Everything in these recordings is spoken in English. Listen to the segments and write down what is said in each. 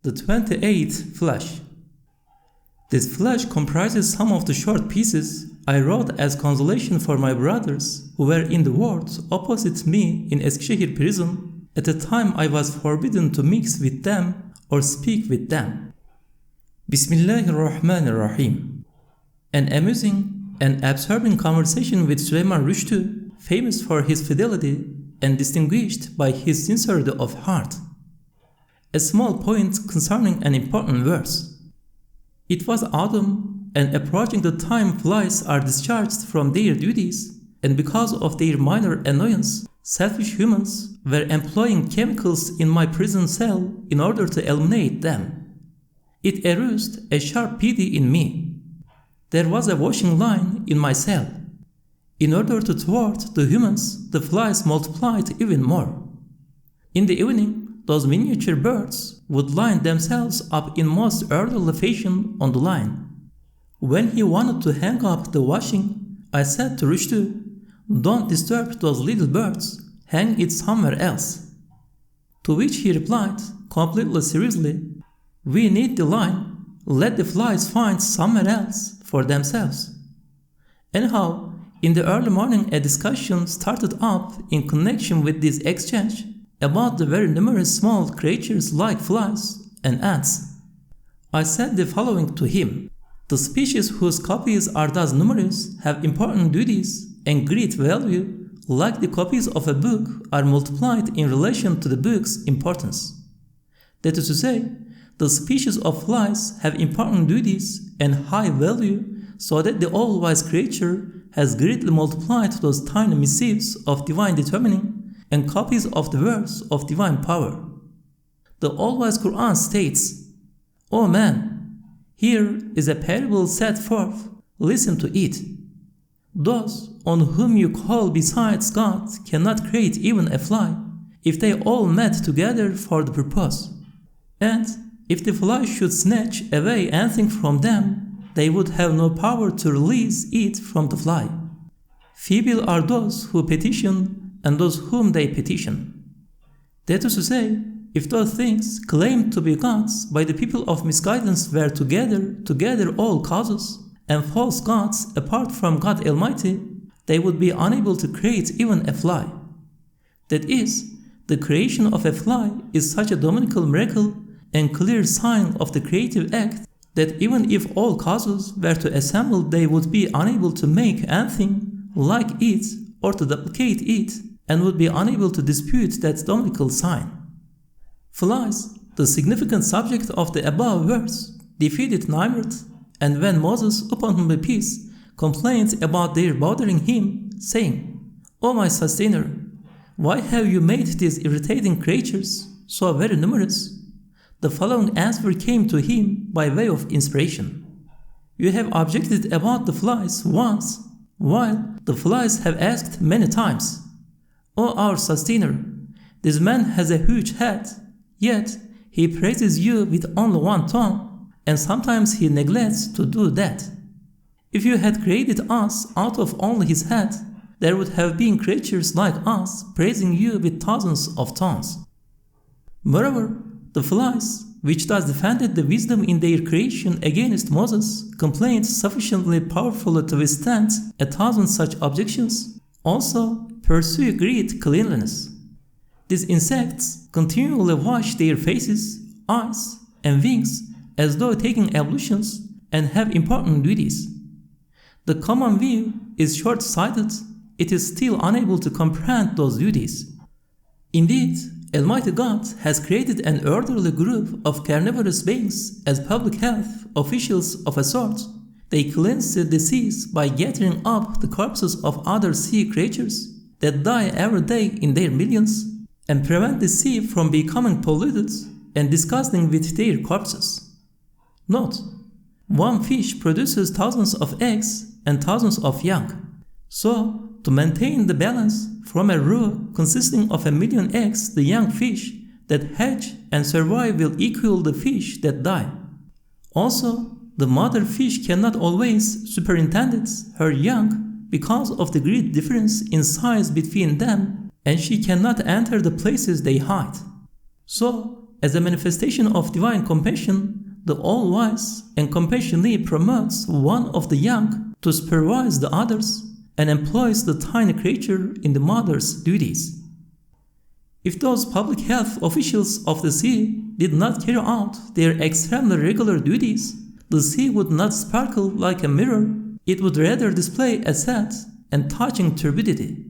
The 28th flash. This flash comprises some of the short pieces I wrote as consolation for my brothers who were in the ward opposite me in Eskişehir prison at the time I was forbidden to mix with them or speak with them. Bismillahirrahmanirrahim. An amusing and absorbing conversation with Süleyman Rüştü, famous for his fidelity and distinguished by his sincerity of heart. A small point concerning an important verse. It was autumn, and approaching the time flies are discharged from their duties, and because of their minor annoyance, selfish humans were employing chemicals in my prison cell in order to eliminate them. It aroused a sharp pity in me. There was a washing line in my cell. In order to thwart the humans, the flies multiplied even more. In the evening, those miniature birds would line themselves up in most orderly fashion on the line. When he wanted to hang up the washing, I said to Rüştü, "Don't disturb those little birds, hang it somewhere else." To which he replied, completely seriously, "We need the line, let the flies find somewhere else for themselves." Anyhow, in the early morning a discussion started up in connection with this exchange about the very numerous small creatures like flies and ants. I said the following to him: "The species whose copies are thus numerous have important duties and great value, like the copies of a book are multiplied in relation to the book's importance. That is to say, the species of flies have important duties and high value, so that the all-wise creature has greatly multiplied those tiny missives of divine determining and copies of the verse of divine power. The all-wise Qur'an states, 'O man, here is a parable set forth, listen to it. Those on whom you call besides God cannot create even a fly, if they all met together for the purpose. And if the fly should snatch away anything from them, they would have no power to release it from the fly. Feeble are those who petition and those whom they petition.' That is to say, if those things claimed to be gods by the people of misguidance were together all causes, and false gods apart from God Almighty, they would be unable to create even a fly. That is, the creation of a fly is such a dominical miracle and clear sign of the creative act that even if all causes were to assemble, they would be unable to make anything like it or to duplicate it, and would be unable to dispute that dominical sign. Flies, the significant subject of the above verse, defeated Nimrod, and when Moses, upon whom be peace, complained about their bothering him, saying, 'O my sustainer, why have you made these irritating creatures so very numerous?' the following answer came to him by way of inspiration: 'You have objected about the flies once, while the flies have asked many times. O our sustainer, this man has a huge head, yet he praises you with only one tongue, and sometimes he neglects to do that. If you had created us out of only his head, there would have been creatures like us praising you with thousands of tongues.' Moreover, the flies, which thus defended the wisdom in their creation against Moses, complained sufficiently powerfully to withstand 1,000 such objections, also pursue great cleanliness. These insects continually wash their faces, eyes, and wings as though taking ablutions, and have important duties. The common view is short-sighted, it is still unable to comprehend those duties. Indeed, Almighty God has created an orderly group of carnivorous beings as public health officials of a sort. They cleanse the seas by gathering up the corpses of other sea creatures that die every day in their millions, and prevent the sea from becoming polluted and disgusting with their corpses. Note: one fish produces thousands of eggs and thousands of young. So, to maintain the balance, from a roe consisting of 1,000,000 eggs, the young fish that hatch and survive will equal the fish that die. Also, the mother fish cannot always superintend her young because of the great difference in size between them, and she cannot enter the places they hide. So, As a manifestation of divine compassion, the all-wise and compassionately promotes one of the young to supervise the others and employs the tiny creature in the mother's duties. If those public health officials of the sea did not carry out their extremely regular duties, the sea would not sparkle like a mirror, it would rather display a sad and touching turbidity.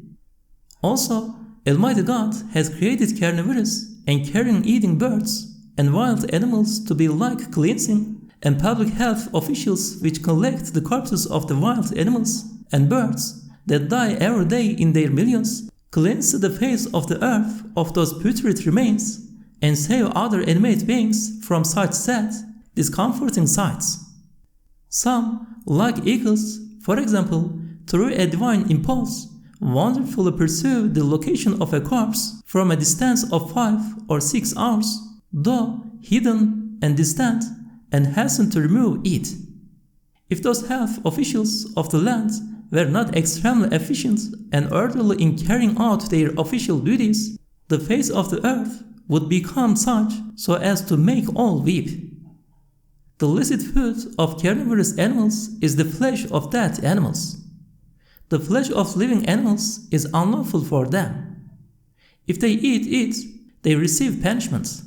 Also, Almighty God has created carnivorous and carrion-eating birds and wild animals to be like cleansing and public health officials which collect the corpses of the wild animals and birds that die every day in their millions, cleanse the face of the earth of those putrid remains, and save other animate beings from such sad, discomforting sights. Some, like eagles, for example, through a divine impulse, wonderfully pursue the location of a corpse from a distance of 5 or 6 hours, though hidden and distant, and hasten to remove it. If those health officials of the land were not extremely efficient and orderly in carrying out their official duties, the face of the earth would become such so as to make all weep. The licit food of carnivorous animals is the flesh of dead animals. The flesh of living animals is unlawful for them. If they eat it, they receive punishment.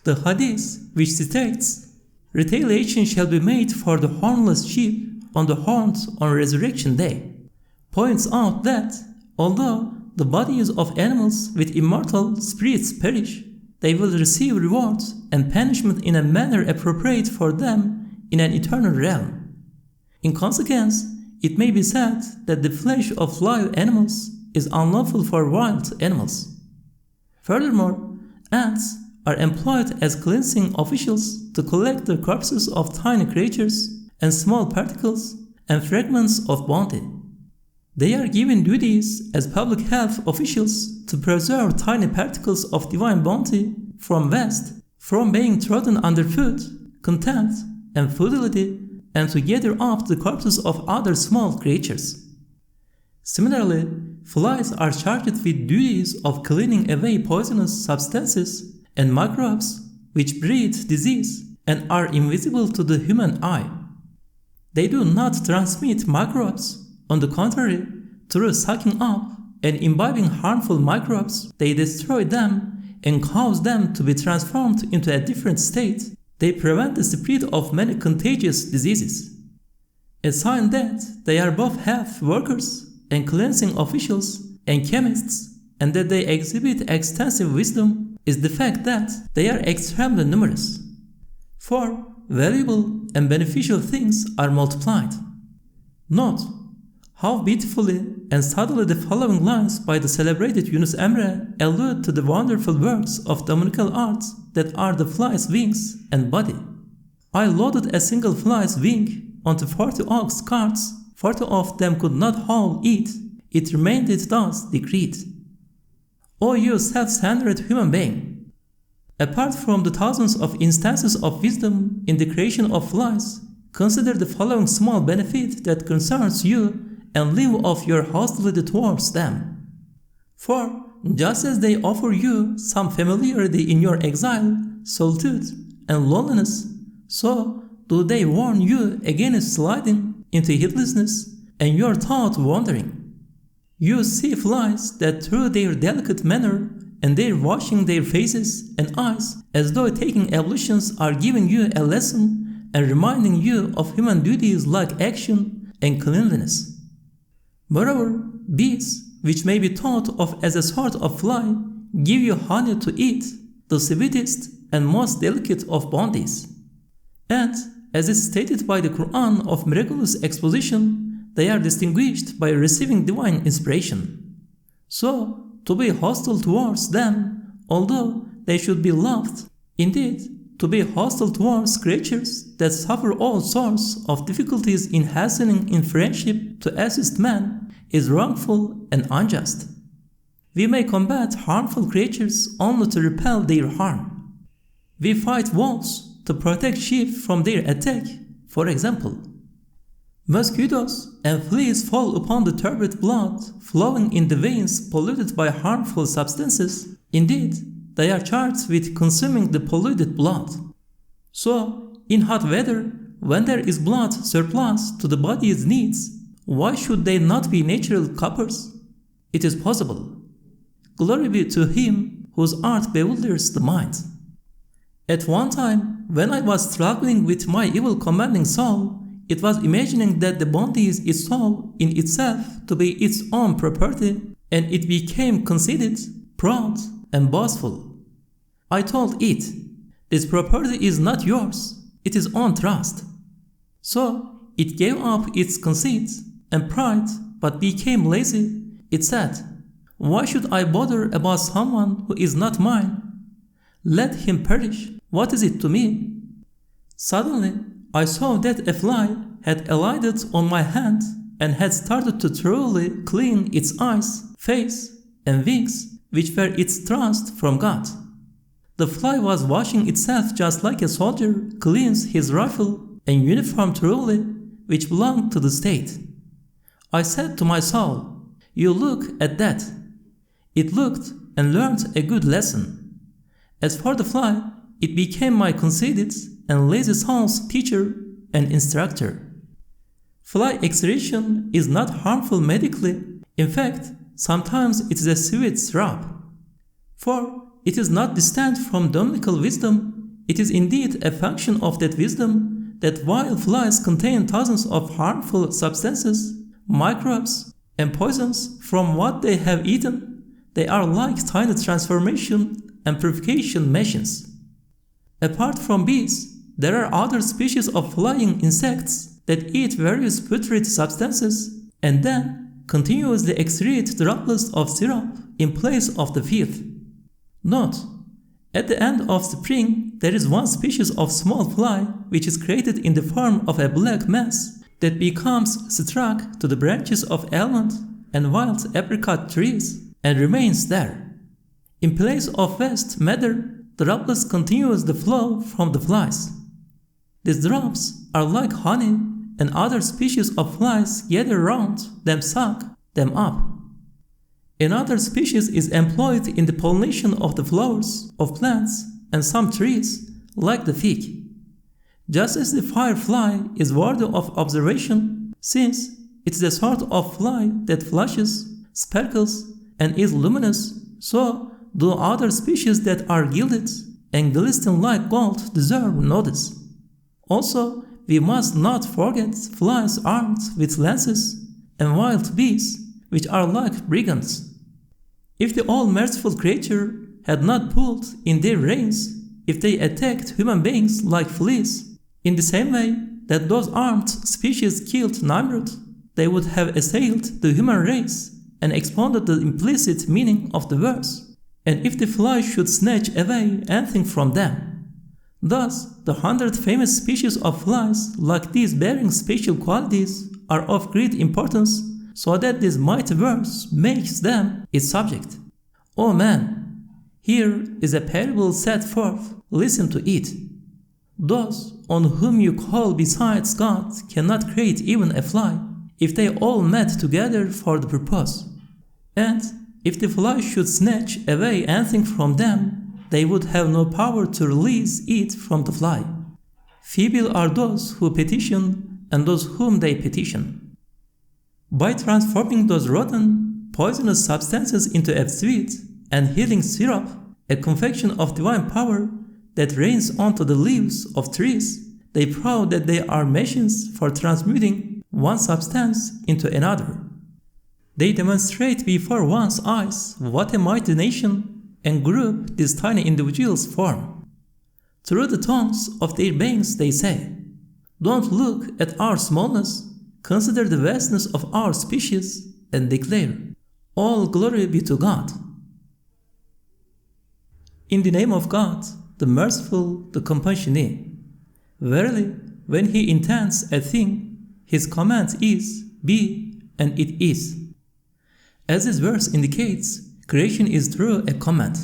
The hadith, which states, "Retaliation shall be made for the hornless sheep on the horns on Resurrection Day," points out that, although the bodies of animals with immortal spirits perish, they will receive rewards and punishment in a manner appropriate for them in an eternal realm. In consequence, it may be said that the flesh of live animals is unlawful for wild animals. Furthermore, ants are employed as cleansing officials to collect the corpses of tiny creatures and small particles and fragments of bounty. They are given duties as public health officials to preserve tiny particles of divine bounty from waste, from being trodden underfoot, contempt, and futility, and to gather up the corpses of other small creatures. Similarly, flies are charged with duties of cleaning away poisonous substances and microbes which breed disease and are invisible to the human eye. They do not transmit microbes. On the contrary, through sucking up and imbibing harmful microbes, they destroy them and cause them to be transformed into a different state. They prevent the spread of many contagious diseases. A sign that they are both health workers and cleansing officials and chemists, and that they exhibit extensive wisdom, is the fact that they are extremely numerous. For valuable and beneficial things are multiplied. Note how beautifully and subtly the following lines by the celebrated Yunus Emre allude to the wonderful works of dominical arts that are the fly's wings and body. "I loaded a single fly's wing onto 40 ox carts, 40 of them could not haul it, it remained thus decreed." O you self-centered human being! Apart from the thousands of instances of wisdom in the creation of flies, consider the following small benefit that concerns you and leave off your hostility towards them. For just as they offer you some familiarity in your exile, solitude, and loneliness, so do they warn you against sliding into heedlessness and your thought wandering. You see flies that through their delicate manner and their washing their faces and eyes as though taking ablutions are giving you a lesson and reminding you of human duties like action and cleanliness. Moreover, bees, which may be thought of as a sort of fly, give you honey to eat, the sweetest and most delicate of bounties. And, as is stated by the Qur'an of miraculous exposition, they are distinguished by receiving divine inspiration. So, to be hostile towards them, although they should be loved, indeed, to be hostile towards creatures that suffer all sorts of difficulties in hastening in friendship to assist man, is wrongful and unjust. We may combat harmful creatures only to repel their harm. We fight wolves to protect sheep from their attack, for example. Mosquitoes and fleas fall upon the turbid blood flowing in the veins polluted by harmful substances. Indeed, they are charged with consuming the polluted blood. So, in hot weather, when there is blood surplus to the body's needs, why should they not be natural coppers? It is possible. Glory be to Him whose art bewilders the mind. At one time, when I was struggling with my evil commanding soul, it was imagining that the body is its soul in itself to be its own property, and it became conceited, proud, and boastful. I told it, this property is not yours, it is on trust. So it gave up its conceit and pride but became lazy. It said, why should I bother about someone who is not mine? Let him perish. What is it to me? Suddenly, I saw that a fly had alighted on my hand and had started to thoroughly clean its eyes, face, and wings, which were its trust from God. The fly was washing itself just like a soldier cleans his rifle and uniform thoroughly, which belonged to the state. I said to my soul, you look at that. It looked and learned a good lesson. As for the fly, it became my conceited and lazy soul's teacher and instructor. Fly excretion is not harmful medically. In fact, sometimes it is a sweet syrup. For it is not distant from dominical wisdom. It is indeed a function of that wisdom that while flies contain thousands of harmful substances, microbes, and poisons from what they have eaten, they are like tiny transformation and purification machines. Apart from bees, there are other species of flying insects that eat various putrid substances and then continuously excrete droplets of syrup in place of the filth. Note, at the end of spring, there is one species of small fly which is created in the form of a black mass that becomes struck to the branches of almond and wild apricot trees and remains there. In place of waste matter, droplets continues the flow from the flies. These drops are like honey, and other species of flies gather round them, suck them up. Another species is employed in the pollination of the flowers of plants and some trees, like the fig. Just as the firefly is worthy of observation, since it is a sort of fly that flashes, sparkles, and is luminous, so do other species that are gilded and glisten like gold deserve notice. Also, we must not forget flies armed with lances and wild bees, which are like brigands. If the all-merciful Creator had not pulled in their reins, if they attacked human beings like fleas, in the same way that those armed species killed Nimrod, they would have assailed the human race and expounded the implicit meaning of the verse, and if the fly should snatch away anything from them. Thus, the 100 famous species of flies, like these bearing special qualities, are of great importance, so that this mighty verse makes them its subject. O man, here is a parable set forth, listen to it. Those on whom you call besides God cannot create even a fly, if they all met together for the purpose. And if the fly should snatch away anything from them, they would have no power to release it from the fly. Feeble are those who petition and those whom they petition. By transforming those rotten, poisonous substances into a sweet and healing syrup, a confection of divine power that rains onto the leaves of trees, they prove that they are machines for transmuting one substance into another. They demonstrate before one's eyes what a mighty nation and group these tiny individuals form. Through the tongues of their beings they say, don't look at our smallness, consider the vastness of our species, and declare, all glory be to God. In the name of God, the merciful, the compassionate. Verily, when He intends a thing, His command is, be, and it is. As this verse indicates, creation is through a command.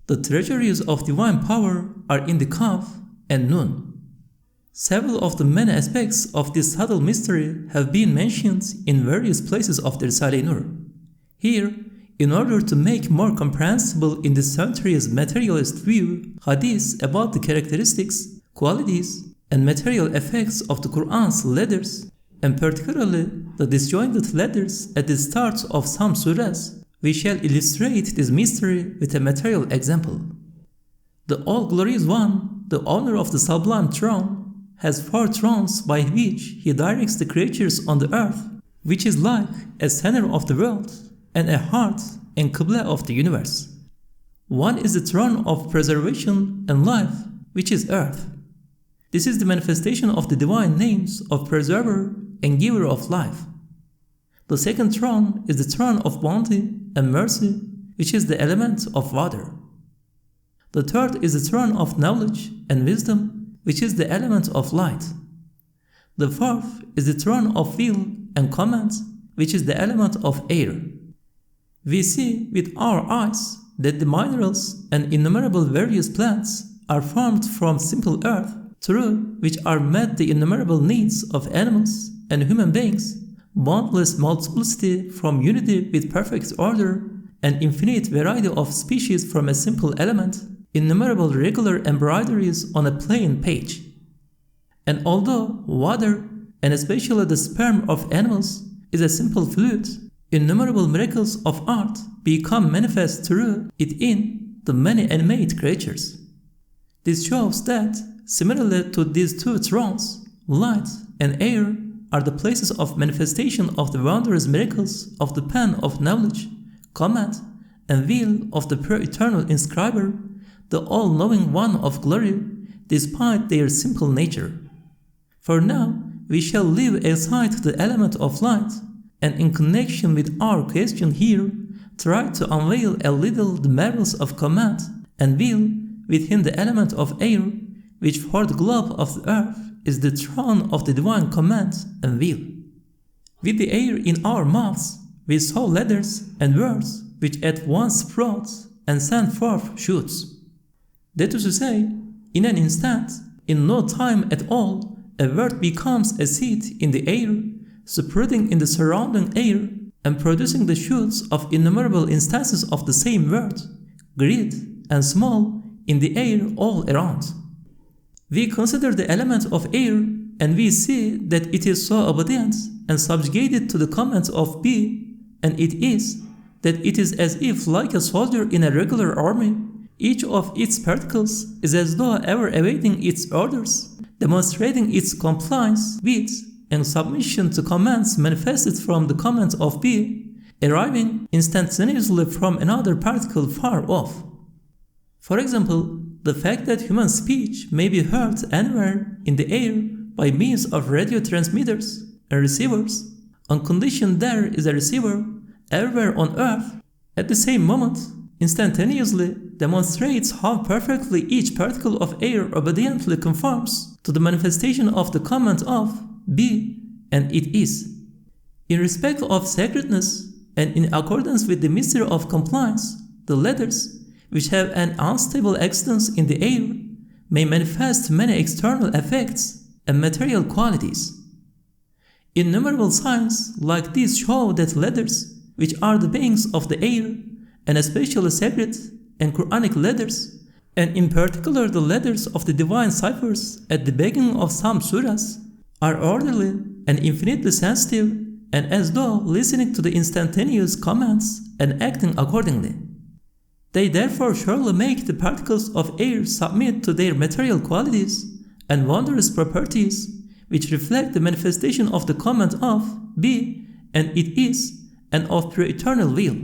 The treasuries of divine power are in the Kaf and Nun. Several of the many aspects of this subtle mystery have been mentioned in various places of the Risale-i Nur. Here, in order to make more comprehensible in this century's materialist view hadiths about the characteristics, qualities, and material effects of the Qur'an's letters, and particularly the disjointed letters at the start of some surahs, we shall illustrate this mystery with a material example. The All-Glorious One, the owner of the sublime throne, has 4 thrones by which he directs the creatures on the earth, which is like a center of the world and a heart and qibla of the universe. One is the throne of preservation and life, which is earth. This is the manifestation of the divine names of preserver and giver of life. The second throne is the throne of bounty and mercy, which is the element of water. The third is the throne of knowledge and wisdom, which is the element of light. The fourth is the throne of will and command, which is the element of air. We see with our eyes that the minerals and innumerable various plants are formed from simple earth, through which are met the innumerable needs of animals and human beings, boundless multiplicity from unity with perfect order, and infinite variety of species from a simple element, innumerable regular embroideries on a plain page. And although water, and especially the sperm of animals, is a simple fluid, innumerable miracles of art become manifest through it in the many animate creatures. This shows that, similarly to these 2 thrones, light and air are the places of manifestation of the wondrous miracles of the pen of knowledge, command, and will of the pure eternal inscriber, the all-knowing one of glory, despite their simple nature. For now, we shall leave aside the element of light, and in connection with our question here, try to unveil a little the marvels of command and will within the element of air, which for the globe of the earth is the throne of the divine command and will. With the air in our mouths, we saw letters and words which at once sprout and send forth shoots. That is to say, in an instant, in no time at all, a word becomes a seed in the air, spreading in the surrounding air and producing the shoots of innumerable instances of the same word, great and small, in the air all around. We consider the element of air and we see that it is so obedient and subjugated to the commands of be, and it is that it is as if like a soldier in a regular army, each of its particles is as though ever awaiting its orders, demonstrating its compliance with and submission to commands manifested from the commands of be, arriving instantaneously from another particle far off. For example, the fact that human speech may be heard anywhere in the air by means of radio transmitters and receivers, on condition there is a receiver everywhere on earth, at the same moment, instantaneously demonstrates how perfectly each particle of air obediently conforms to the manifestation of the command of be, and it is. In respect of sacredness, and in accordance with the mystery of compliance, the letters, which have an unstable existence in the air, may manifest many external effects and material qualities. Innumerable signs like these show that letters, which are the beings of the air, and especially sacred and Qur'anic letters, and in particular the letters of the divine ciphers at the beginning of some surahs, are orderly and infinitely sensitive, and as though listening to the instantaneous commands and acting accordingly. They therefore surely make the particles of air submit to their material qualities and wondrous properties, which reflect the manifestation of the command of be, and it is, and of pure eternal will.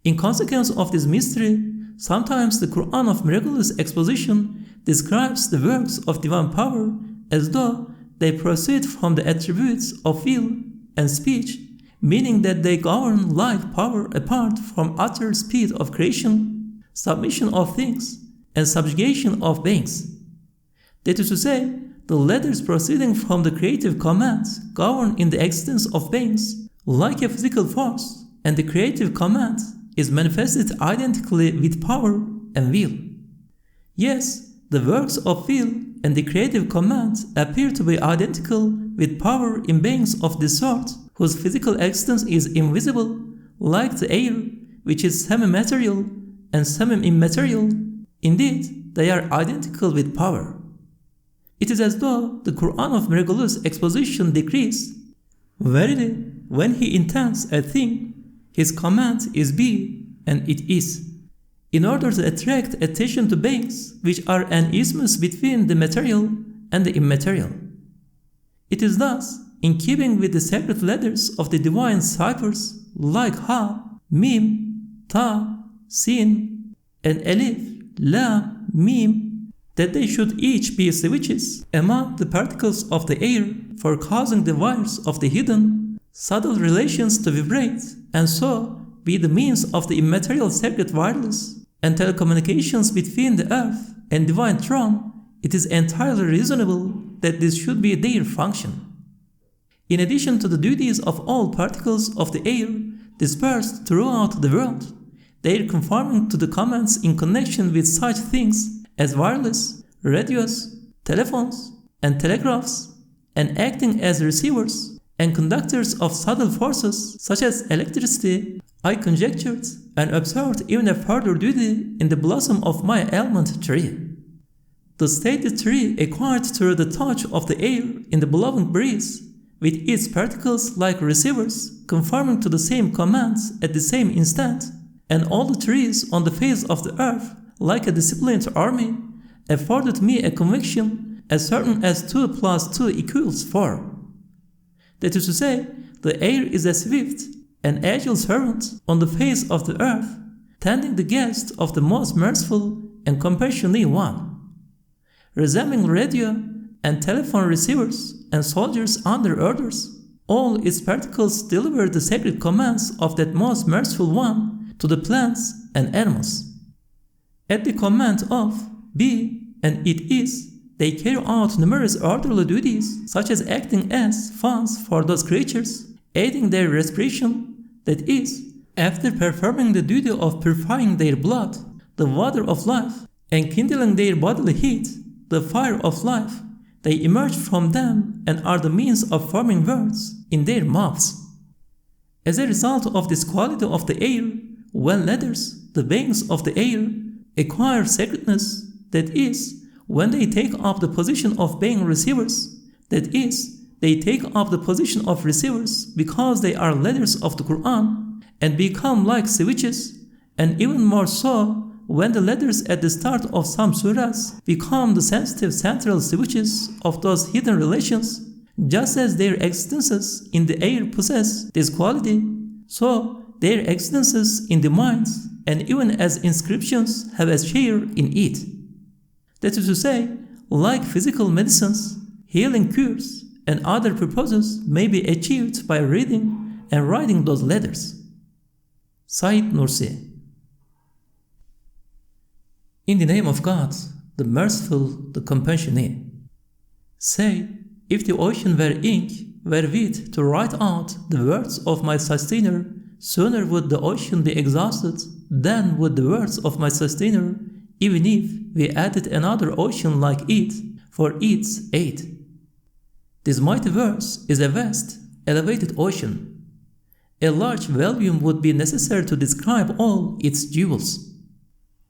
In consequence of this mystery, sometimes the Qur'an of miraculous exposition describes the works of divine power as though they proceed from the attributes of will and speech, meaning that they govern like power apart from utter speed of creation, submission of things, and subjugation of beings. That is to say, the letters proceeding from the creative commands govern in the existence of beings like a physical force, and the creative command is manifested identically with power and will. Yes, the works of will and the creative command appear to be identical with power in beings of this sort, whose physical existence is invisible, like the air, which is semi-material and semi-immaterial, indeed, they are identical with power. It is as though the Qur'an of miraculous exposition decrees, "Verily, when he intends a thing, his command is be, and it is," in order to attract attention to beings which are an isthmus between the material and the immaterial. It is thus in keeping with the sacred letters of the divine ciphers like Ha, Mim, Ta, Sin, and Alif, Lam, Mim, that they should each be switches among the particles of the air for causing the wires of the hidden, subtle relations to vibrate, and so be the means of the immaterial sacred wireless and telecommunications between the earth and divine throne. It is entirely reasonable that this should be their function. In addition to the duties of all particles of the air dispersed throughout the world, they are conforming to the commands in connection with such things as wireless, radios, telephones, and telegraphs, and acting as receivers and conductors of subtle forces such as electricity. I conjectured and observed even a further duty in the blossom of my almond tree. The stated tree acquired through the touch of the air in the blowing breeze, with its particles like receivers conforming to the same commands at the same instant, and all the trees on the face of the earth, like a disciplined army, afforded me a conviction as certain as 2 + 2 = 4. That is to say, the air is a swift and agile servant on the face of the earth, tending the guest of the most merciful and compassionate one. Resembling radio and telephone receivers and soldiers under orders, all its particles deliver the sacred commands of that most merciful one to the plants and animals. At the command of be and it is, they carry out numerous orderly duties, such as acting as fans for those creatures, aiding their respiration, that is, after performing the duty of purifying their blood, the water of life, and kindling their bodily heat, the fire of life, they emerge from them and are the means of forming words in their mouths. As a result of this quality of the air, when letters, the beings of the air, acquire sacredness, that is, when they take up the position of being receivers, that is, they take up the position of receivers because they are letters of the Qur'an and become like switches, and even more so when the letters at the start of some surahs become the sensitive central switches of those hidden relations, just as their existences in the air possess this quality, so their existences in the minds and even as inscriptions have a share in it. That is to say, like physical medicines, healing cures, and other purposes may be achieved by reading and writing those letters. Said Nursi. In the name of God, the merciful, the compassionate. Say, if the ocean were ink, wherewith to write out the words of my sustainer, sooner would the ocean be exhausted than would the words of my sustainer, even if we added another ocean like it for its aid. This mighty verse is a vast, elevated ocean. A large volume would be necessary to describe all its jewels.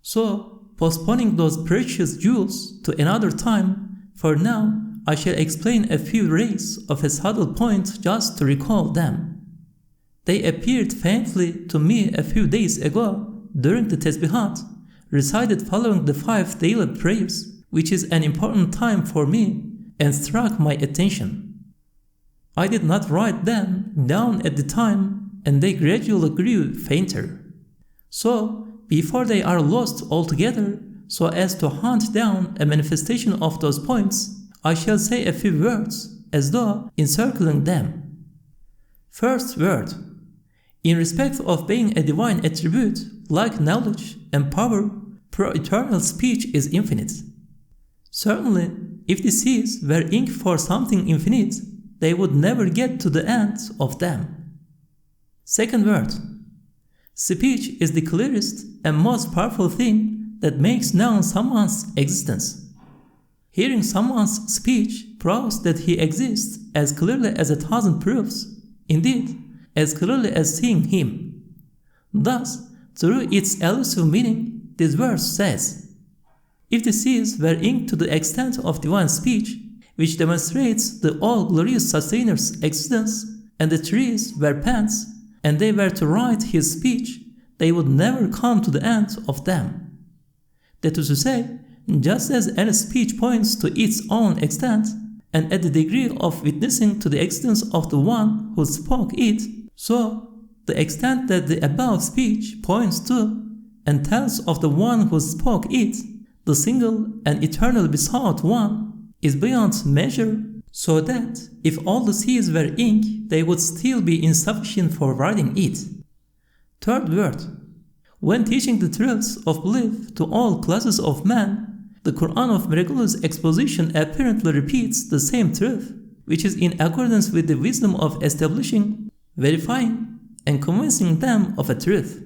So, postponing those precious jewels to another time, for now I shall explain a few rays of a subtle point just to recall them. They appeared faintly to me a few days ago during the Tasbihat, recited following the 5 daily prayers, which is an important time for me, and struck my attention. I did not write them down at the time, and they gradually grew fainter. So, before they are lost altogether, so as to hunt down a manifestation of those points, I shall say a few words, as though encircling them. First word. In respect of being a divine attribute, like knowledge and power, pro-eternal speech is infinite. Certainly, if the seas were ink for something infinite, they would never get to the end of them. Second word. Speech is the clearest and most powerful thing that makes known someone's existence. Hearing someone's speech proves that he exists as clearly as 1,000 proofs, indeed, as clearly as seeing him. Thus, through its elusive meaning, this verse says, if the seas were inked to the extent of divine speech, which demonstrates the all-glorious sustainer's existence, and the trees were pens, and they were to write his speech, they would never come to the end of them. That is to say, just as any speech points to its own extent, and at the degree of witnessing to the existence of the one who spoke it, so the extent that the above speech points to and tells of the one who spoke it, the single and eternal besought one, is beyond measure, so that if all the seas were ink, they would still be insufficient for writing it. Third word. When teaching the truths of belief to all classes of men, the Qur'an of miraculous exposition apparently repeats the same truth, which is in accordance with the wisdom of establishing, verifying, and convincing them of a truth.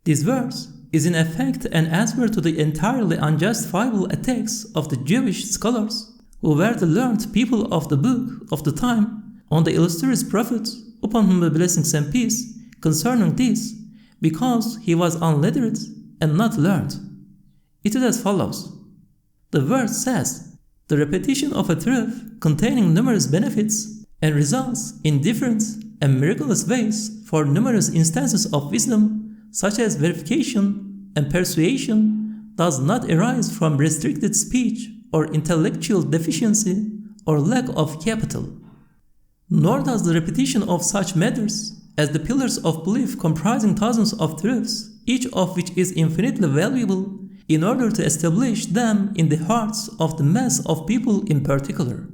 This verse is in effect an answer to the entirely unjustifiable attacks of the Jewish scholars, who were the learned people of the book of the time, on the illustrious prophet, upon whom be blessings and peace, concerning this, because he was unlettered and not learned. It is as follows. The verse says, the repetition of a truth containing numerous benefits and results in different and miraculous ways for numerous instances of wisdom, such as verification and persuasion, does not arise from restricted speech or intellectual deficiency or lack of capital. Nor does the repetition of such matters as the pillars of belief comprising thousands of truths, each of which is infinitely valuable, in order to establish them in the hearts of the mass of people in particular.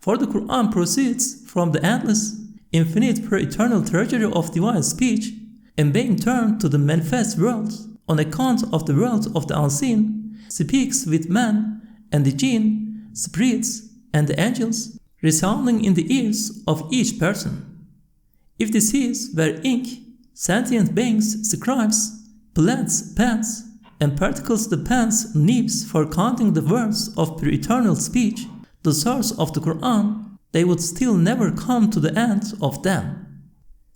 For the Qur'an proceeds from the endless, infinite per-eternal treasury of divine speech, and being turned to the manifest world on account of the world of the unseen, speaks with man and the jinn, spirits, and the angels, resounding in the ears of each person. If the seas were ink, sentient beings, scribes, plants, pens, and particles the pen's nibs for counting the words of pre-eternal speech, the source of the Qur'an, they would still never come to the end of them.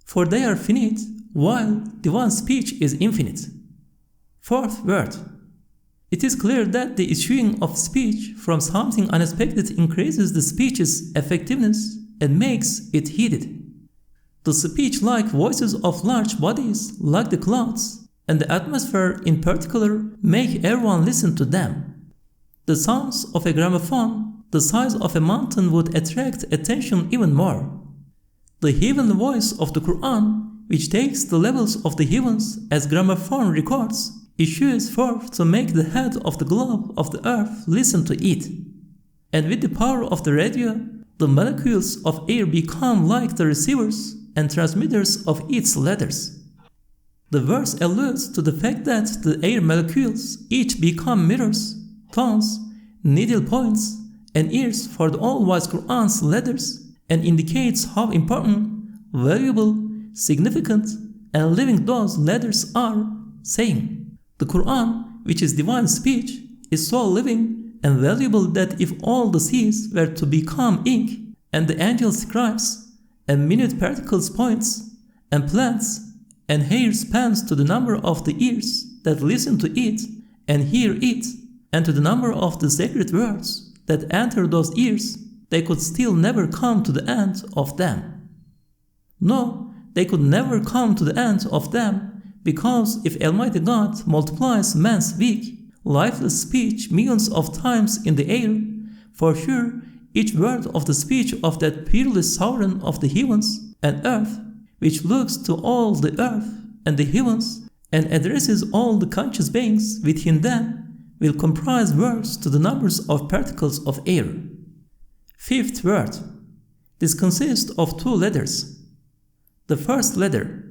For they are finite, while divine speech is infinite. Fourth word. It is clear that the issuing of speech from something unexpected increases the speech's effectiveness and makes it heeded. The speech-like voices of large bodies, like the clouds, and the atmosphere in particular, make everyone listen to them. The sounds of a gramophone, the size of a mountain, would attract attention even more. The heavenly voice of the Qur'an, which takes the levels of the heavens as gramophone records, issues forth to make the head of the globe of the earth listen to it. And with the power of the radio, the molecules of air become like the receivers and transmitters of its letters. The verse alludes to the fact that the air molecules each become mirrors, tongues, needle points, and ears for the all-wise Qur'an's letters, and indicates how important, valuable, significant, and living those letters are, saying, the Qur'an, which is divine speech, is so living and valuable that if all the seas were to become ink, and the angel scribes, and minute particles points, and plants, and hairs pens to the number of the ears that listen to it and hear it, and to the number of the sacred words that enter those ears, they could still never come to the end of them. No, they could never come to the end of them, because if Almighty God multiplies man's weak, lifeless speech millions of times in the air, for sure each word of the speech of that peerless sovereign of the heavens and earth, which looks to all the earth and the heavens and addresses all the conscious beings within them, will comprise words to the numbers of particles of air. Fifth word. This consists of two letters. The first letter.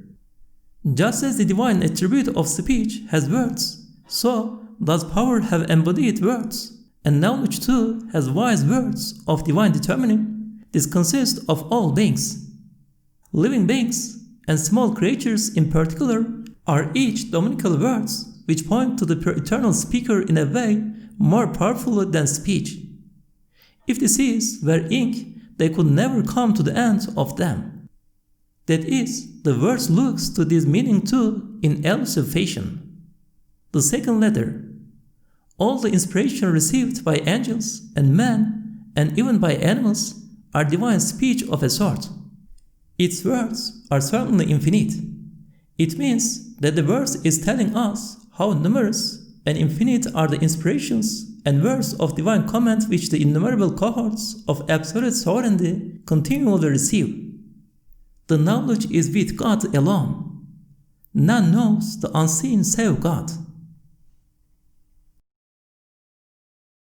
Just as the divine attribute of speech has words, so does power have embodied words, and knowledge too has wise words of divine determining. This consists of all beings. Living beings, and small creatures in particular, are each dominical words which point to the eternal speaker in a way more powerful than speech. If the seas were ink, they could never come to the end of them. That is, the verse looks to this meaning too in elusive fashion. The second letter. All the inspiration received by angels and men, and even by animals, are divine speech of a sort. Its words are certainly infinite. It means that the verse is telling us how numerous and infinite are the inspirations and words of divine comment which the innumerable cohorts of absolute sovereignty continually receive. The knowledge is with God alone. None knows the unseen save God.